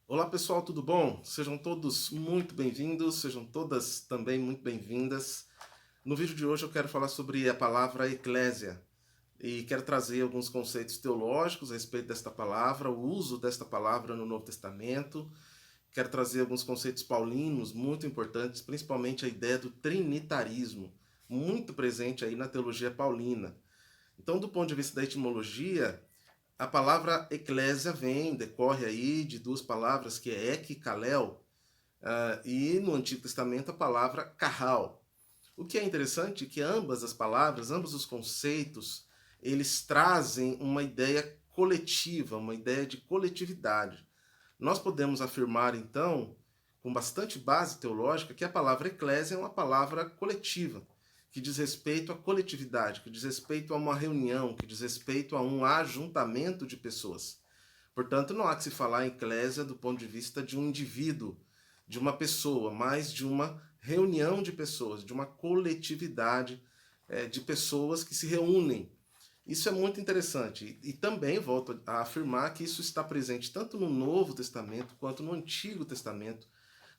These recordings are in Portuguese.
Olá pessoal, tudo bom? Sejam todos muito bem-vindos, sejam todas também muito bem-vindas. No vídeo de hoje eu quero falar sobre a palavra eclésia e quero trazer alguns conceitos teológicos a respeito desta palavra, o uso desta palavra no Novo Testamento. Quero trazer alguns conceitos paulinos muito importantes, principalmente a ideia do trinitarismo, muito presente aí na teologia paulina. Então, do ponto de vista da etimologia, a palavra eclésia decorre aí de duas palavras que é ek e kalel, e no Antigo Testamento a palavra carral. O que é interessante é que ambas as palavras, ambos os conceitos, eles trazem uma ideia coletiva, uma ideia de coletividade. Nós podemos afirmar, então, com bastante base teológica, que a palavra eclésia é uma palavra coletiva, que diz respeito à coletividade, que diz respeito a uma reunião, que diz respeito a um ajuntamento de pessoas. Portanto, não há que se falar em eclésia do ponto de vista de um indivíduo, de uma pessoa, mas de uma reunião de pessoas, de uma coletividade de pessoas que se reúnem. Isso é muito interessante. E também volto a afirmar que isso está presente tanto no Novo Testamento quanto no Antigo Testamento,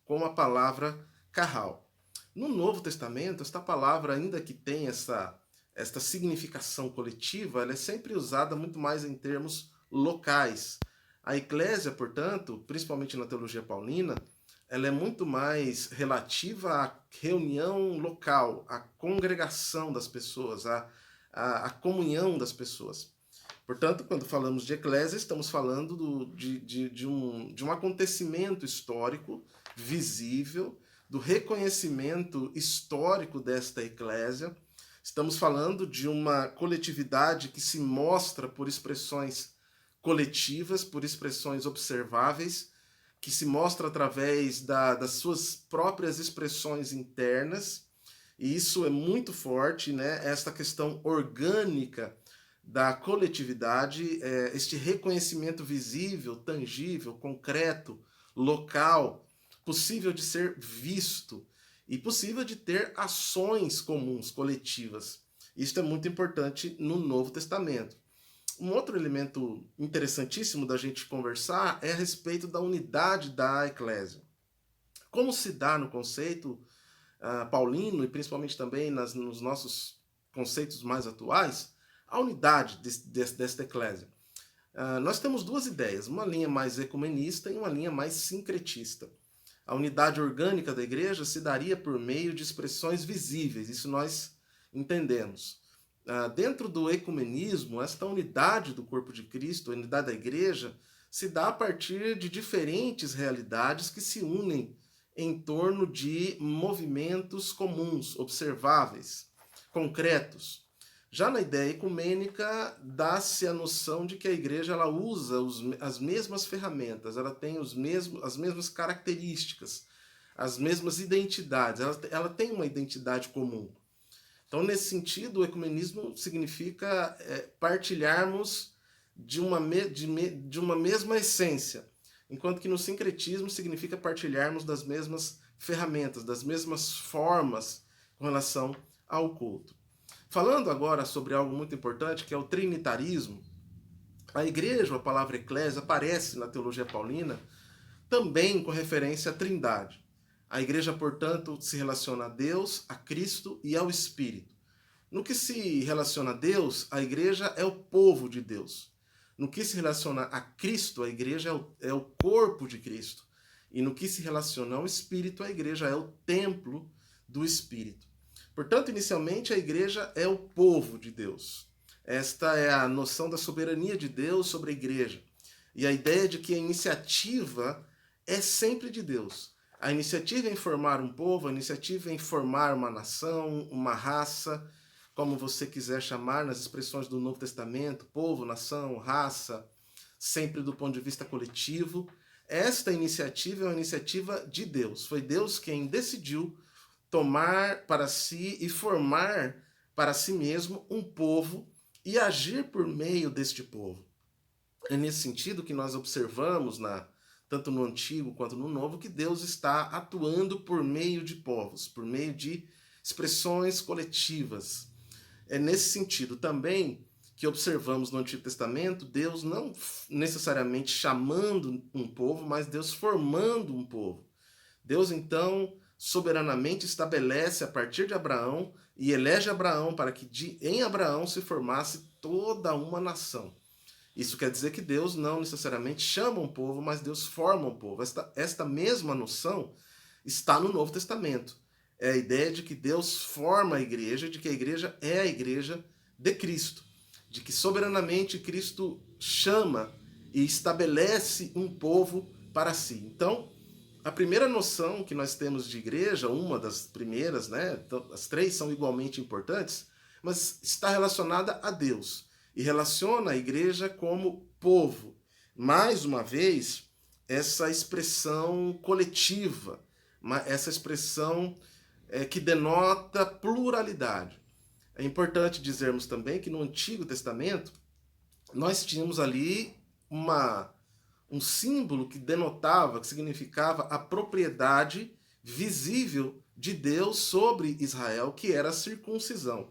com a palavra carral. No Novo Testamento, esta palavra, ainda que tenha esta significação coletiva, ela é sempre usada muito mais em termos locais. A eclésia, portanto, principalmente na teologia paulina, ela é muito mais relativa à reunião local, à congregação das pessoas, à comunhão das pessoas. Portanto, quando falamos de eclésia, estamos falando de um acontecimento histórico visível, do reconhecimento histórico desta eclésia. Estamos falando de uma coletividade que se mostra por expressões coletivas, por expressões observáveis, que se mostra através das suas próprias expressões internas, e isso é muito forte, né? Esta questão orgânica da coletividade, este reconhecimento visível, tangível, concreto, local, possível de ser visto e possível de ter ações comuns, coletivas. Isso é muito importante no Novo Testamento. Um outro elemento interessantíssimo da gente conversar é a respeito da unidade da eclésia. Como se dá no conceito paulino e principalmente também nos nossos conceitos mais atuais, a unidade desta eclésia. Nós temos duas ideias, uma linha mais ecumenista e uma linha mais sincretista. A unidade orgânica da igreja se daria por meio de expressões visíveis, isso nós entendemos. Dentro do ecumenismo, esta unidade do corpo de Cristo, a unidade da igreja, se dá a partir de diferentes realidades que se unem em torno de movimentos comuns, observáveis, concretos. Já na ideia ecumênica, dá-se a noção de que a igreja ela usa as mesmas ferramentas, ela tem as mesmas características, as mesmas identidades, ela tem uma identidade comum. Então, nesse sentido, o ecumenismo significa partilharmos de uma mesma essência, enquanto que no sincretismo significa partilharmos das mesmas ferramentas, das mesmas formas com relação ao culto. Falando agora sobre algo muito importante, que é o trinitarismo, a igreja, a palavra eclésia, aparece na teologia paulina também com referência à trindade. A igreja, portanto, se relaciona a Deus, a Cristo e ao Espírito. No que se relaciona a Deus, a igreja é o povo de Deus. No que se relaciona a Cristo, a igreja é o corpo de Cristo. E no que se relaciona ao Espírito, a igreja é o templo do Espírito. Portanto, inicialmente, a igreja é o povo de Deus. Esta é a noção da soberania de Deus sobre a igreja. E a ideia de que a iniciativa é sempre de Deus. A iniciativa em formar um povo, a iniciativa em formar uma nação, uma raça, como você quiser chamar nas expressões do Novo Testamento, povo, nação, raça, sempre do ponto de vista coletivo. Esta iniciativa é uma iniciativa de Deus. Foi Deus quem decidiu tomar para si e formar para si mesmo um povo e agir por meio deste povo. É nesse sentido que nós observamos, tanto no Antigo quanto no Novo, que Deus está atuando por meio de povos, por meio de expressões coletivas. É nesse sentido também que observamos no Antigo Testamento, Deus não necessariamente chamando um povo, mas Deus formando um povo. Deus, então, soberanamente estabelece a partir de Abraão e elege Abraão para que em Abraão se formasse toda uma nação. Isso quer dizer que Deus não necessariamente chama um povo, mas Deus forma um povo. Esta mesma noção está no Novo Testamento. É a ideia de que Deus forma a igreja, de que a igreja é a igreja de Cristo, de que soberanamente Cristo chama e estabelece um povo para si. Então, a primeira noção que nós temos de igreja, uma das primeiras, né? As três são igualmente importantes, mas está relacionada a Deus e relaciona a igreja como povo. Mais uma vez, essa expressão coletiva, essa expressão que denota pluralidade. É importante dizermos também que no Antigo Testamento nós tínhamos ali um símbolo que denotava, que significava a propriedade visível de Deus sobre Israel, que era a circuncisão.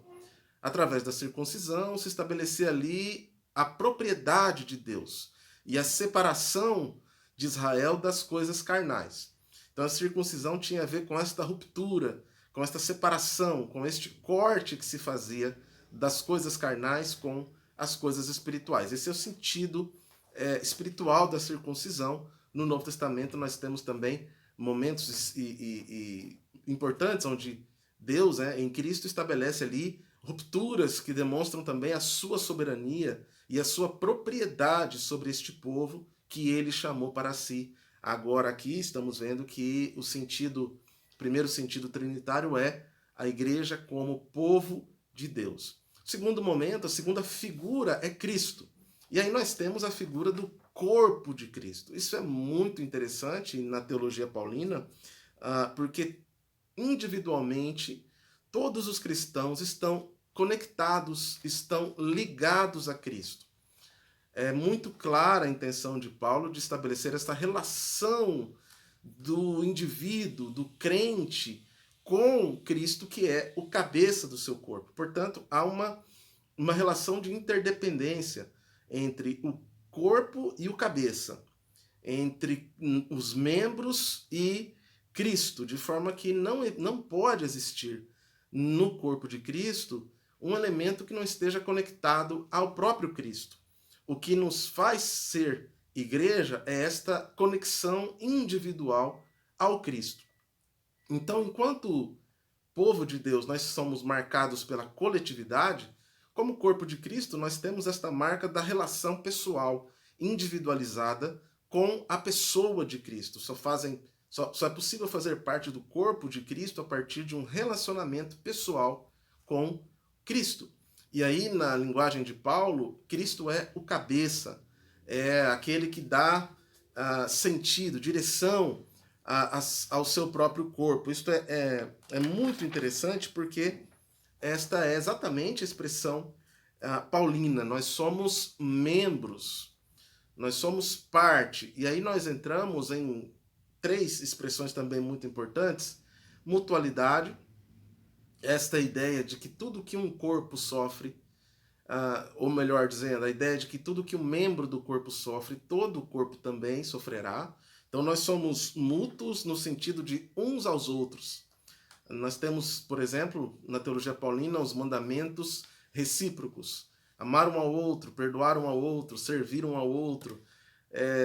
Através da circuncisão se estabelecia ali a propriedade de Deus e a separação de Israel das coisas carnais. Então a circuncisão tinha a ver com esta ruptura, com esta separação, com este corte que se fazia das coisas carnais com as coisas espirituais. Esse é o sentido espiritual da circuncisão. No Novo Testamento nós temos também momentos importantes onde Deus, em Cristo, estabelece ali rupturas que demonstram também a sua soberania e a sua propriedade sobre este povo que ele chamou para si. Agora aqui estamos vendo que o primeiro sentido trinitário é a igreja como povo de Deus. O segundo momento, a segunda figura é Cristo. E aí nós temos a figura do corpo de Cristo. Isso é muito interessante na teologia paulina, porque individualmente todos os cristãos estão conectados, estão ligados a Cristo. É muito clara a intenção de Paulo de estabelecer essa relação do indivíduo, do crente, com Cristo, que é o cabeça do seu corpo. Portanto, há uma relação de interdependência entre o corpo e o cabeça, entre os membros e Cristo, de forma que não pode existir no corpo de Cristo um elemento que não esteja conectado ao próprio Cristo. O que nos faz ser igreja é esta conexão individual ao Cristo. Então, enquanto povo de Deus, nós somos marcados pela coletividade, como corpo de Cristo, nós temos esta marca da relação pessoal, individualizada com a pessoa de Cristo. Só é possível fazer parte do corpo de Cristo a partir de um relacionamento pessoal com Cristo. E aí, na linguagem de Paulo, Cristo é o cabeça, é aquele que dá sentido, direção ao seu próprio corpo. Isso é muito interessante porque esta é exatamente a expressão paulina. Nós somos membros, nós somos parte. E aí nós entramos em três expressões também muito importantes: mutualidade, esta ideia de que tudo que um corpo sofre, ou melhor dizendo, a ideia de que tudo que um membro do corpo sofre, todo o corpo também sofrerá. Então nós somos mútuos no sentido de uns aos outros. Nós temos, por exemplo, na teologia paulina, os mandamentos recíprocos. Amar um ao outro, perdoar um ao outro, servir um ao outro.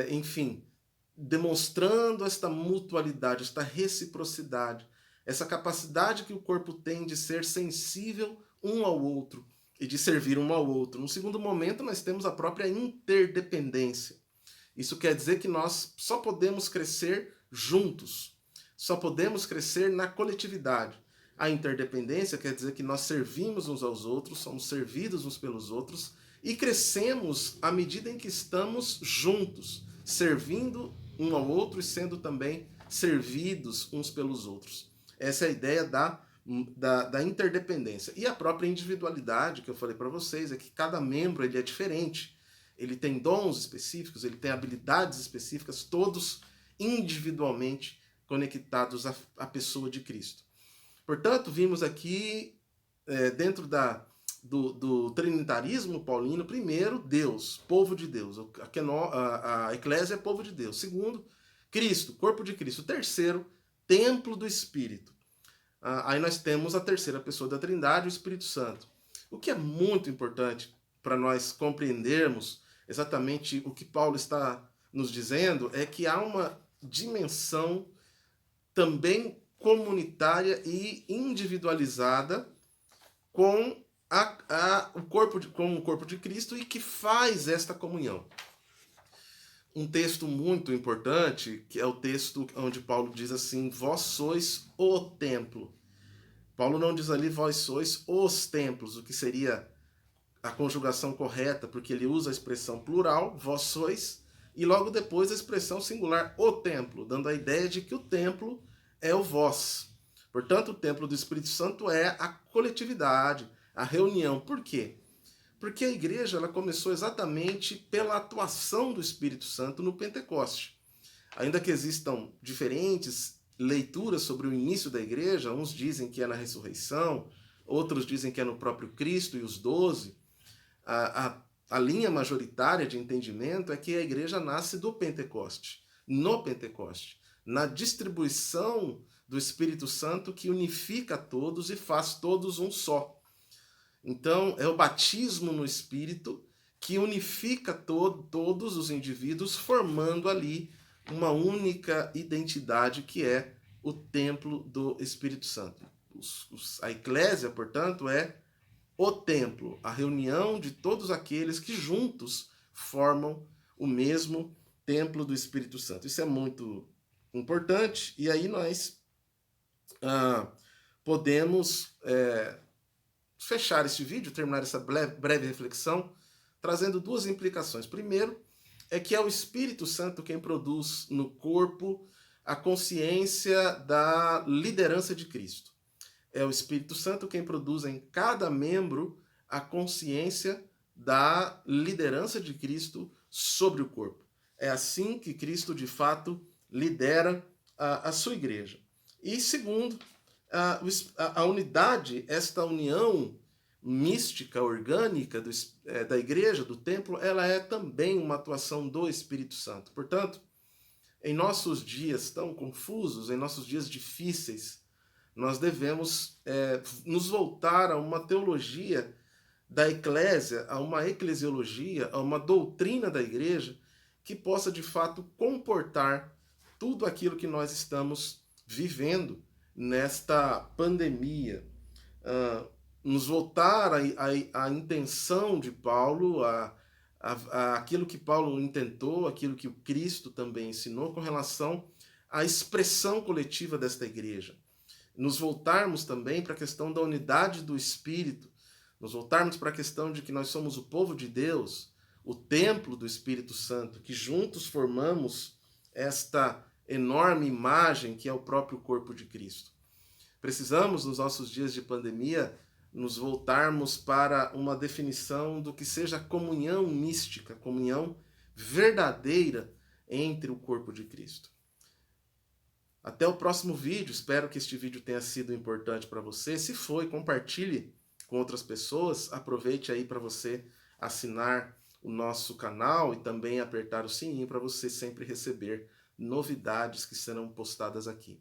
Enfim, demonstrando esta mutualidade, esta reciprocidade, essa capacidade que o corpo tem de ser sensível um ao outro e de servir um ao outro. No segundo momento, nós temos a própria interdependência. Isso quer dizer que nós só podemos crescer juntos, só podemos crescer na coletividade. A interdependência quer dizer que nós servimos uns aos outros, somos servidos uns pelos outros e crescemos à medida em que estamos juntos, servindo um ao outro e sendo também servidos uns pelos outros. Essa é a ideia da interdependência. E a própria individualidade que eu falei para vocês é que cada membro ele é diferente. Ele tem dons específicos, ele tem habilidades específicas, todos individualmente conectados à pessoa de Cristo. Portanto, vimos aqui, dentro do trinitarismo paulino, primeiro, Deus, povo de Deus. A eclésia é povo de Deus. Segundo, Cristo, corpo de Cristo. Terceiro, templo do Espírito. Aí nós temos a terceira pessoa da Trindade, o Espírito Santo. O que é muito importante para nós compreendermos exatamente o que Paulo está nos dizendo é que há uma dimensão também comunitária e individualizada com o corpo de Cristo e que faz esta comunhão. Um texto muito importante, que é o texto onde Paulo diz assim, vós sois o templo. Paulo não diz ali, vós sois os templos, o que seria a conjugação correta, porque ele usa a expressão plural, vós sois, e logo depois a expressão singular, o templo, dando a ideia de que o templo é o vós. Portanto, o templo do Espírito Santo é a coletividade, a reunião. Por quê? Porque a igreja ela começou exatamente pela atuação do Espírito Santo no Pentecoste. Ainda que existam diferentes leituras sobre o início da igreja, uns dizem que é na ressurreição, outros dizem que é no próprio Cristo e os 12, a linha majoritária de entendimento é que a igreja nasce do Pentecoste, no Pentecoste, na distribuição do Espírito Santo que unifica todos e faz todos um só. Então, é o batismo no Espírito que unifica todos os indivíduos, formando ali uma única identidade que é o templo do Espírito Santo. A eclésia, portanto, é o templo, a reunião de todos aqueles que juntos formam o mesmo templo do Espírito Santo. Isso é muito importante e aí nós podemos fechar este vídeo, terminar essa breve reflexão, trazendo duas implicações. Primeiro, é que é o Espírito Santo quem produz no corpo a consciência da liderança de Cristo. É o Espírito Santo quem produz em cada membro a consciência da liderança de Cristo sobre o corpo. É assim que Cristo, de fato, lidera a sua igreja. E segundo, a unidade, esta união mística, orgânica da igreja, do templo, ela é também uma atuação do Espírito Santo. Portanto, em nossos dias tão confusos, em nossos dias difíceis, nós devemos nos voltar a uma teologia da eclésia, a uma eclesiologia, a uma doutrina da igreja que possa, de fato, comportar tudo aquilo que nós estamos vivendo nesta pandemia. Nos voltar à intenção de Paulo, aquilo que Paulo intentou, aquilo que o Cristo também ensinou com relação à expressão coletiva desta igreja. Nos voltarmos também para a questão da unidade do Espírito, nos voltarmos para a questão de que nós somos o povo de Deus, o templo do Espírito Santo, que juntos formamos esta enorme imagem que é o próprio corpo de Cristo. Precisamos, nos nossos dias de pandemia, nos voltarmos para uma definição do que seja comunhão mística, comunhão verdadeira entre o corpo de Cristo. Até o próximo vídeo, espero que este vídeo tenha sido importante para você. Se foi, compartilhe com outras pessoas, aproveite aí para você assinar o nosso canal e também apertar o sininho para você sempre receber novidades que serão postadas aqui.